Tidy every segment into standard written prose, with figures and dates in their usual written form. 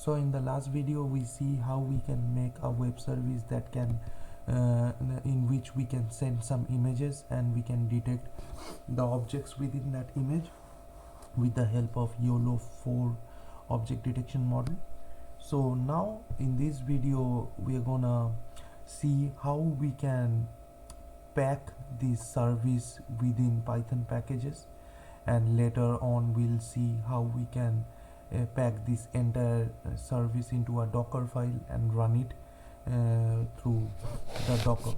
So in the last video we see how we can make a web service that can in which we can send some images and we can detect the objects within that image with the help of Yolo 4 object detection model. So now in this video we are gonna see how we can pack this service within Python packages, and later on we'll see how we can pack this entire service into a Docker file and run it through the Docker.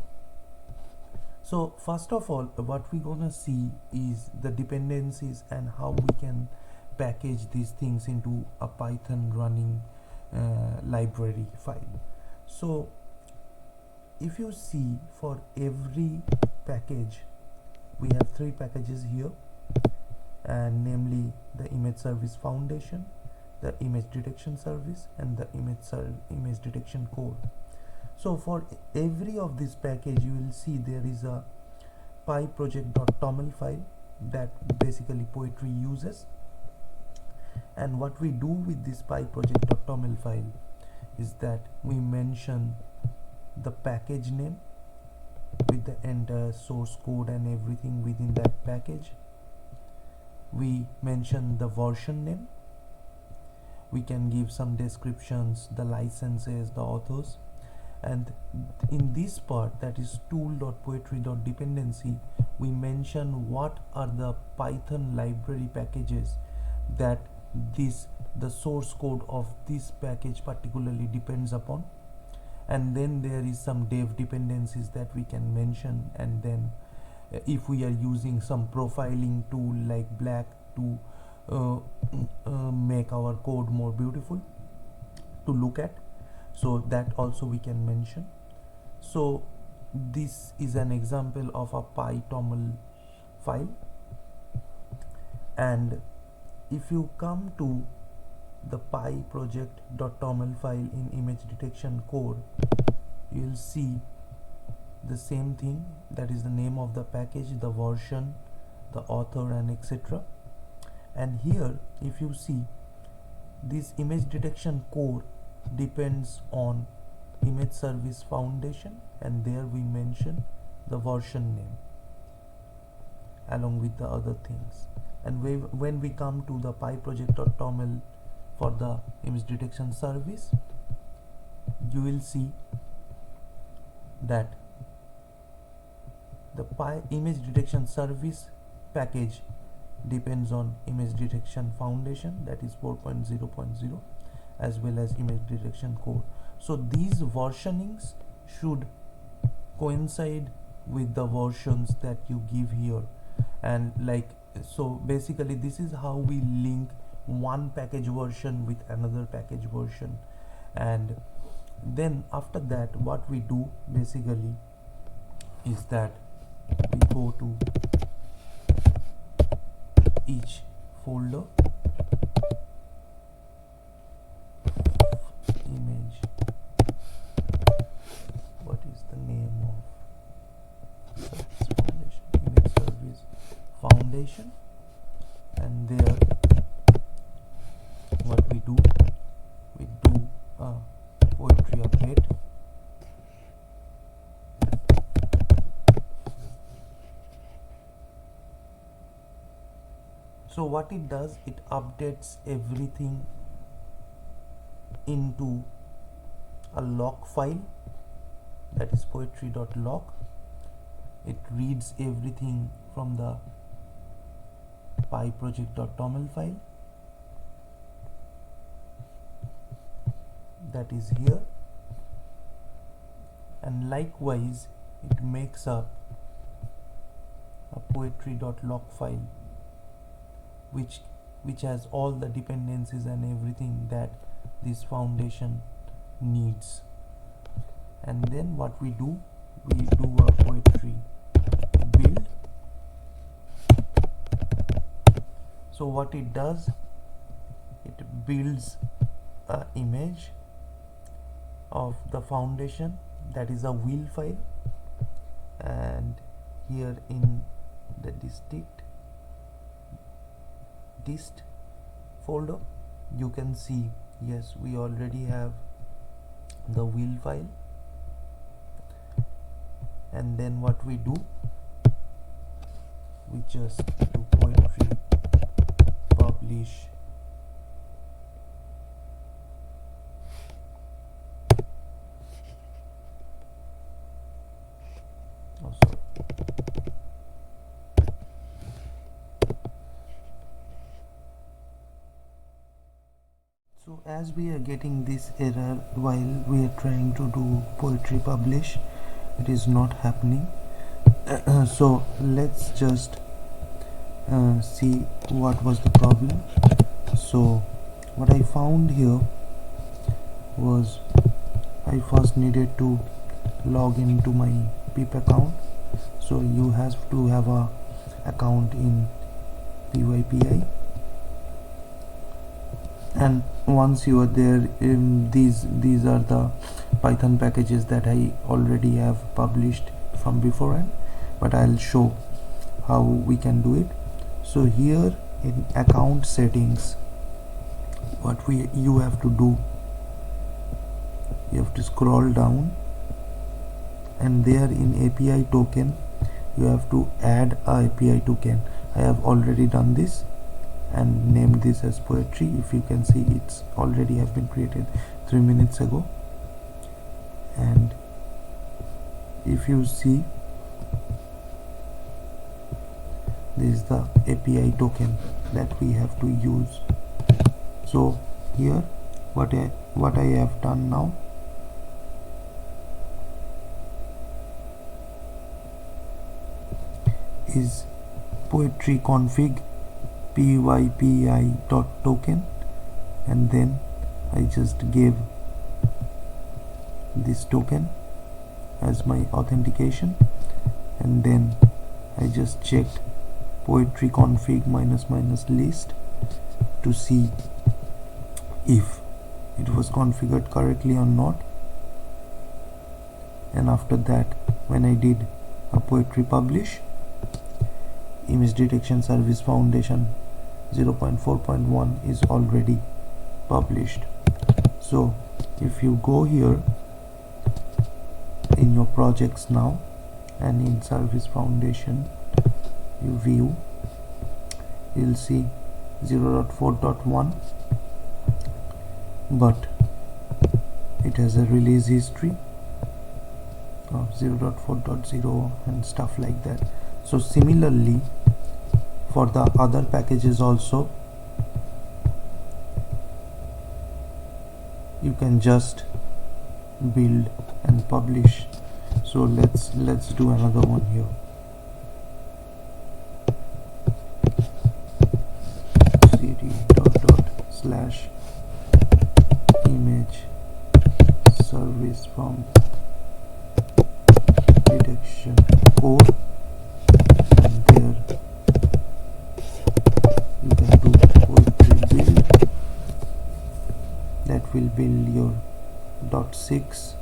So first of all, what we're gonna see is the dependencies and how we can package these things into a Python running library file. So if you see, for every package we have 3 packages here, and namely the image service foundation, the image detection service, and the image detection core. So for every of this package you will see there is a pyproject.toml file that basically Poetry uses, and what we do with this pyproject.toml file is that we mention the package name with the entire source code and everything within that package. We mention the version name, we can give some descriptions, the licenses, the authors, and in this part, that is tool.poetry.dependency, we mention what are the Python library packages that the source code of this package particularly depends upon. And then there is some dev dependencies that we can mention, and then if we are using some profiling tool like Black to make our code more beautiful to look at, so that also we can mention. So this is an example of a pytoml file, and if you come to the pyproject.toml file in image detection core, you will see the same thing, that is the name of the package, the version, the author, and etc. And here if you see, this image detection core depends on image service foundation, and there we mention the version name along with the other things. And when we come to the pyproject.toml for the image detection service, you will see that the image detection service package depends on image detection foundation, that is 4.0.0, as well as image detection core. So these versionings should coincide with the versions that you give here, and so basically this is how we link one package version with another package version. And then after that, what we do basically is that we go to each folder, image, what is the name of service foundation, image service foundation, and there what we do a Poetry update. So what it does, it updates everything into a log file, that is poetry.log. It reads everything from the pyproject.toml file, that is here, and likewise it makes up a poetry.log file which has all the dependencies and everything that this foundation needs. And then what we do a poetry build. So what it does, it builds an image of the foundation, that is a wheel file, and here in the dist folder you can see Yes, we already have the wheel file, and then what we do, we just do poetry publish oh sorry so as we are getting this error while we are trying to do poetry publish, it is not happening. So let's just see what was the problem. So what I found here was I first needed to log into my pip account. So you have to have a account in PyPI, and once you are there, these are the Python packages that I already have published from beforehand, but I'll show how we can do it. So here in account settings, what you have to do, you have to scroll down, and there in API token you have to add a API token. I have already done this and named this as poetry. If you can see, it's already have been created 3 minutes ago. And if you see, this is the API token that we have to use. So here what I have done now, is poetry config pypi.token, and then I just gave this token as my authentication, and then I just checked poetry config -- list to see if it was configured correctly or not. And after that, when I did a poetry publish, image detection service foundation 0.4.1 is already published. So if you go here in your projects now, and in service foundation you view, you'll see 0.4.1, but it has a release history of 0.4.0 and stuff like that. So similarly for the other packages also, you can just build and publish. So let's do another one here. cd / image service from detection core, and there you can do poetry build. That will build your .6,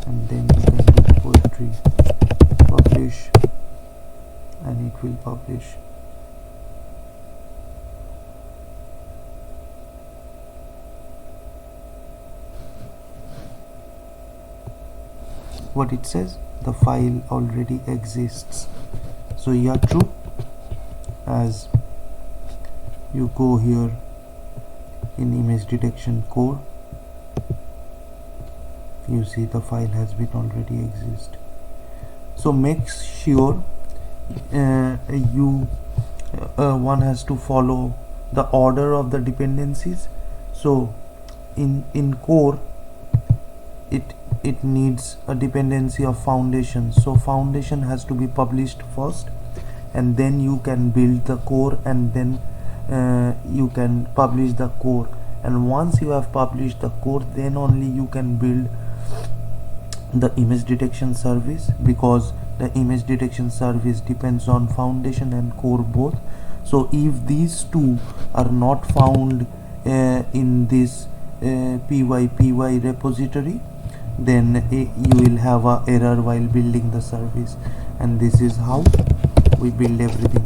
and then you can do poetry publish, and it will publish. What it says, the file already exists. So yeah, true. As you go here in image detection core, you see the file has been already exist. So make sure one has to follow the order of the dependencies. So in core, it needs a dependency of foundation. So foundation has to be published first, and then you can build the core, and then you can publish the core. And once you have published the core, then only you can build the image detection service, because the image detection service depends on foundation and core both. So if these two are not found in this PyPI repository, then you will have a error while building the service. And this is how we build everything.